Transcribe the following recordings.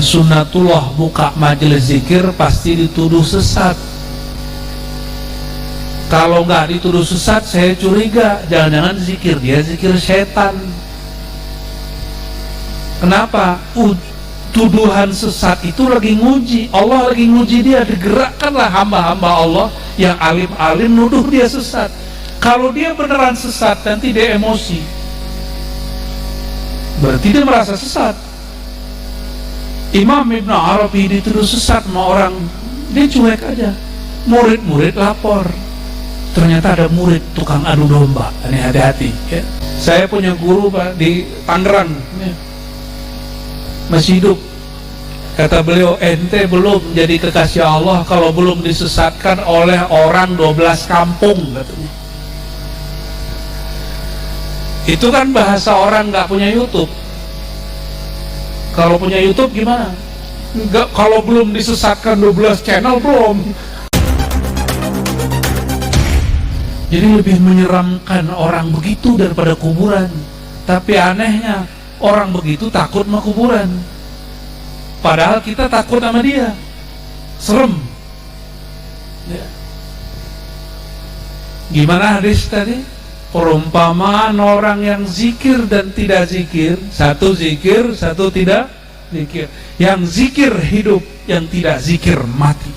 Sunnatullah buka majelis zikir pasti dituduh sesat. Kalau nggak dituduh sesat, saya curiga jangan-jangan zikir dia zikir setan. Kenapa? Tuduhan sesat itu lagi nguji, Allah lagi nguji dia. Digerakkanlah hamba-hamba Allah yang alim-alim nuduh dia sesat. Kalau dia beneran sesat, nanti dia emosi, berarti dia merasa sesat. Imam Ibn Arabi dituduh sesat sama orang, dia cuek aja. Murid-murid lapor, ternyata ada murid tukang adu domba. Ini hati-hati ya. Saya punya guru Pak di Tangerang ya, masih hidup. Kata beliau, ente belum jadi kekasih Allah kalau belum disesatkan oleh orang 12 kampung, katanya. Itu kan bahasa orang nggak punya YouTube. Kalau punya YouTube gimana? Nggak, kalau belum disesatkan 12 channel belum. Jadi lebih menyeramkan orang begitu daripada kuburan. Tapi anehnya orang begitu takut sama kuburan, padahal kita takut sama dia. Serem ya. Gimana hadis tadi? Perumpamaan orang yang zikir dan tidak zikir, satu zikir, satu tidak zikir. Yang zikir hidup, yang tidak zikir mati.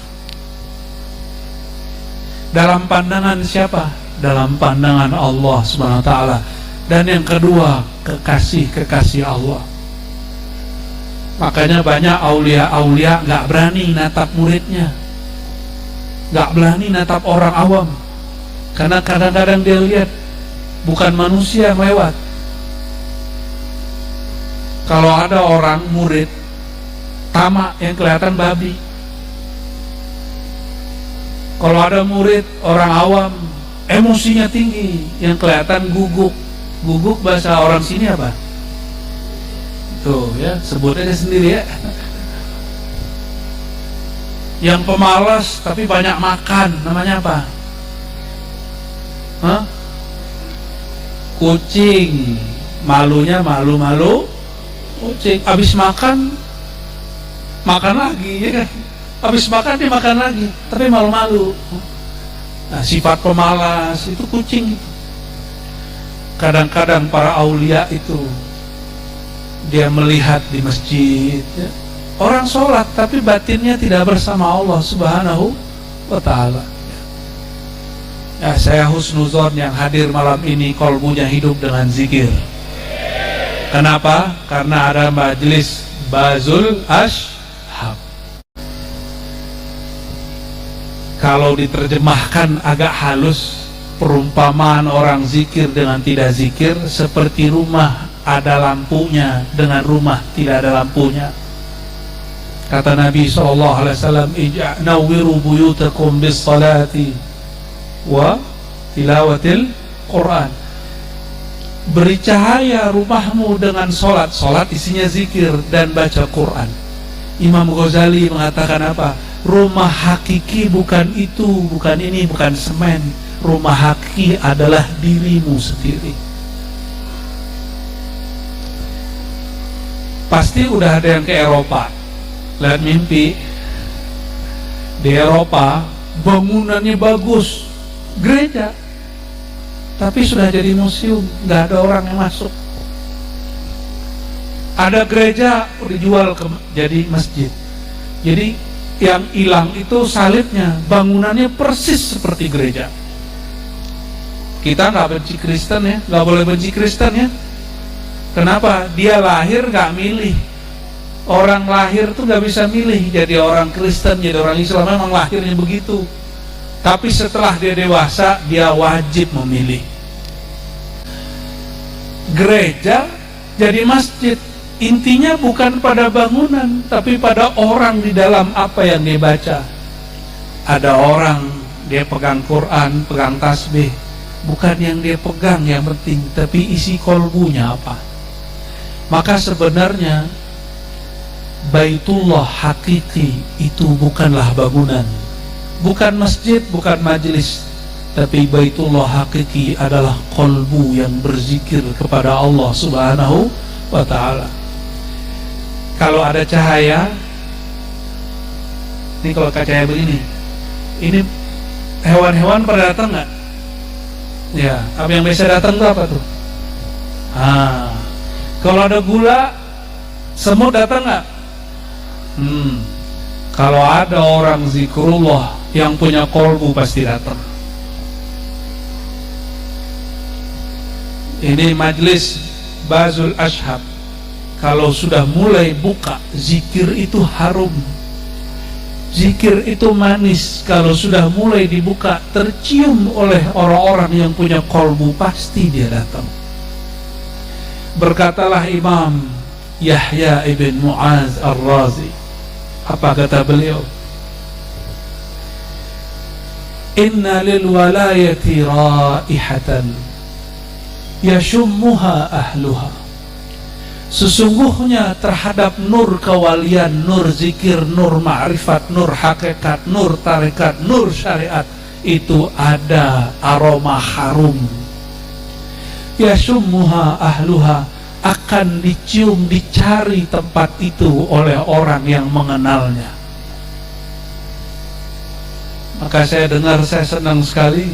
Dalam pandangan siapa? Dalam pandangan Allah Subhanahu wa ta'ala. Dan yang kedua, kekasih-kekasih Allah. Makanya banyak aulia-aulia gak berani natap muridnya, gak berani natap orang awam, karena kadang-kadang dia lihat bukan manusia yang lewat. Kalau ada orang murid tamak yang kelihatan babi, kalau ada murid orang awam emosinya tinggi yang kelihatan guguk. Guguk bahasa orang sini apa? Tuh ya, sebut aja sendiri ya. Yang pemalas tapi banyak makan, namanya apa? Hah? Kucing. Malunya malu-malu kucing. Habis makan lagi ya kan? Habis makan dia makan lagi, tapi malu-malu. Nah, sifat pemalas itu kucing. Kadang-kadang para aulia itu dia melihat di masjid ya, orang sholat tapi batinnya tidak bersama Allah Subhanahu wa ta'ala ya. Saya husnuzon yang hadir malam ini kolbunya hidup dengan zikir. Kenapa? Karena ada majelis Bazul Ashab. Kalau diterjemahkan agak halus, perumpamaan orang zikir dengan tidak zikir seperti rumah ada lampunya dengan rumah tidak ada lampunya. Kata Nabi SAW, "Ij'nawwiru buyutakum bis salati wa tilawatil Quran." Beri cahaya rumahmu dengan solat. Solat isinya zikir dan baca Quran. Imam Ghazali mengatakan apa? Rumah hakiki bukan itu, bukan ini, bukan semen. Rumah hakiki adalah dirimu sendiri. Pasti udah ada yang ke Eropa, lihat mimpi. Di Eropa bangunannya bagus, gereja, tapi sudah jadi museum, nggak ada orang yang masuk. Ada gereja dijual jadi masjid. Jadi yang hilang itu salibnya, bangunannya persis seperti gereja. Kita nggak benci Kristen ya, nggak boleh benci Kristen ya. Kenapa? Dia lahir nggak milih. Orang lahir tuh nggak bisa milih jadi orang Kristen, jadi orang Islam, memang lahirnya begitu. Tapi setelah dia dewasa, dia wajib memilih. Gereja jadi masjid, intinya bukan pada bangunan, tapi pada orang di dalam apa yang dia baca. Ada orang dia pegang Quran, pegang tasbih, bukan yang dia pegang yang penting, tapi isi kolbunya apa. Maka sebenarnya Baitullah hakiki itu bukanlah bangunan, bukan masjid, bukan majelis, tapi Baitullah hakiki adalah kolbu yang berzikir kepada Allah Subhanahu wa ta'ala. Kalau ada cahaya, ini kalau cahaya begini, ini hewan-hewan pada datang nggak? Ya, apa yang biasa datang tuh apa tuh? Kalau ada gula, semut datang nggak? Kalau ada orang zikrullah yang punya kolbu pasti datang. Ini majlis Bazul Ashab, kalau sudah mulai buka, zikir itu harum, zikir itu manis. Kalau sudah mulai dibuka, tercium oleh orang-orang yang punya kolbu, pasti dia datang. Berkatalah Imam Yahya ibn Mu'az Ar-Razi, apa kata beliau? Inna lil walayati raihatan yashummuha ahluha. Sesungguhnya terhadap nur kewalian, nur zikir, nur ma'rifat, nur hakikat, nur tarekat, nur syariat, itu ada aroma harum. Yashummuha ahluha, akan dicium, dicari tempat itu oleh orang yang mengenalnya. Maka saya dengar, saya senang sekali.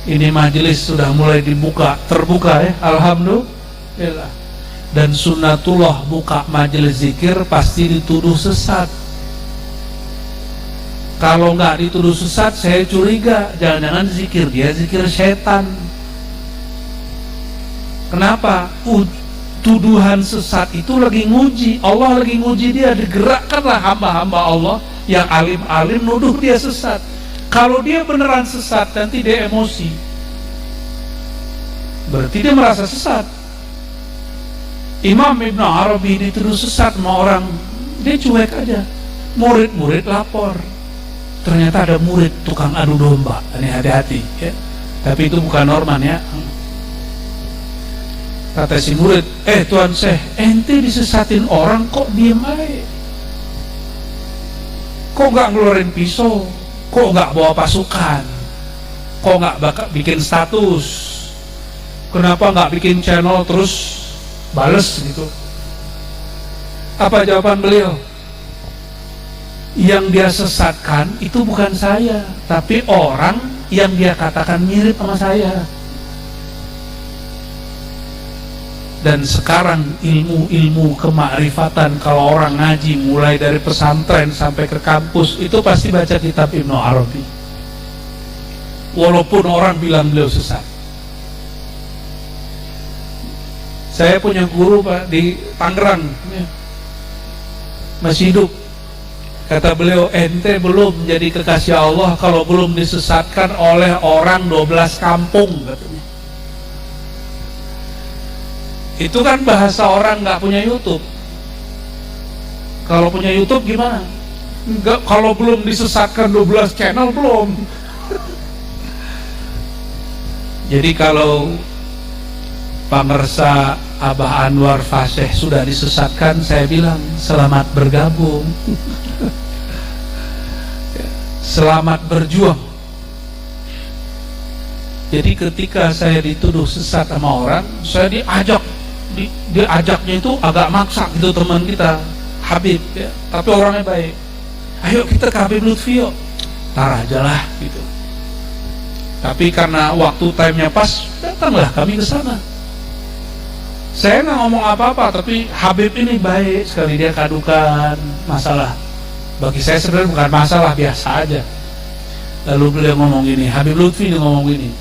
Ini majelis sudah mulai dibuka, terbuka ya, alhamdulillah. Dan sunnatullah buka majelis zikir pasti dituduh sesat. Kalau nggak dituduh sesat, saya curiga jangan-jangan zikir dia zikir setan. Kenapa? Tuduhan sesat itu lagi nguji, Allah lagi nguji dia. Digerakkanlah hamba-hamba Allah yang alim-alim nuduh dia sesat. Kalau dia beneran sesat, nanti dia emosi, berarti dia merasa sesat. Imam Ibn Arabi dituduh sesat sama orang, dia cuek aja. Murid-murid lapor, ternyata ada murid tukang adu domba. Ini hati-hati ya. Tapi itu bukan Norman ya. Kata si murid, Tuan Syekh, ente disesatin orang kok diem aja? Kok nggak ngeluarin pisau? Kok nggak bawa pasukan? Kok nggak bikin status? Kenapa nggak bikin channel terus bales gitu? Apa jawaban beliau? Yang dia sesatkan itu bukan saya, tapi orang yang dia katakan mirip sama saya. Dan sekarang ilmu-ilmu kemakrifatan, kalau orang ngaji mulai dari pesantren sampai ke kampus, itu pasti baca kitab Ibnu Arabi, walaupun orang bilang beliau sesat. Saya punya guru Pak di Tangerang, masih hidup. Kata beliau, ente belum jadi kekasih Allah kalau belum disesatkan oleh orang 12 kampung, katanya. Itu kan bahasa orang nggak punya YouTube. Kalau punya YouTube gimana? Enggak, kalau belum disesatkan 12 channel belum. Jadi kalau pamersa Abah Anwar Fasih sudah disesatkan, saya bilang selamat bergabung. Selamat berjuang. Jadi ketika saya dituduh sesat sama orang, saya diajaknya itu agak maksa gitu, teman kita Habib ya, tapi orangnya baik. Ayo kita ke Habib Lutfi yuk, tar aja lah gitu. Tapi karena waktu timenya pas, datanglah kami ke sana. Saya nggak ngomong apa-apa, tapi Habib ini baik sekali, dia kadukan masalah. Bagi saya sebenarnya bukan masalah, biasa aja. Lalu beliau ngomong gini, Habib Lutfi ngomong gini,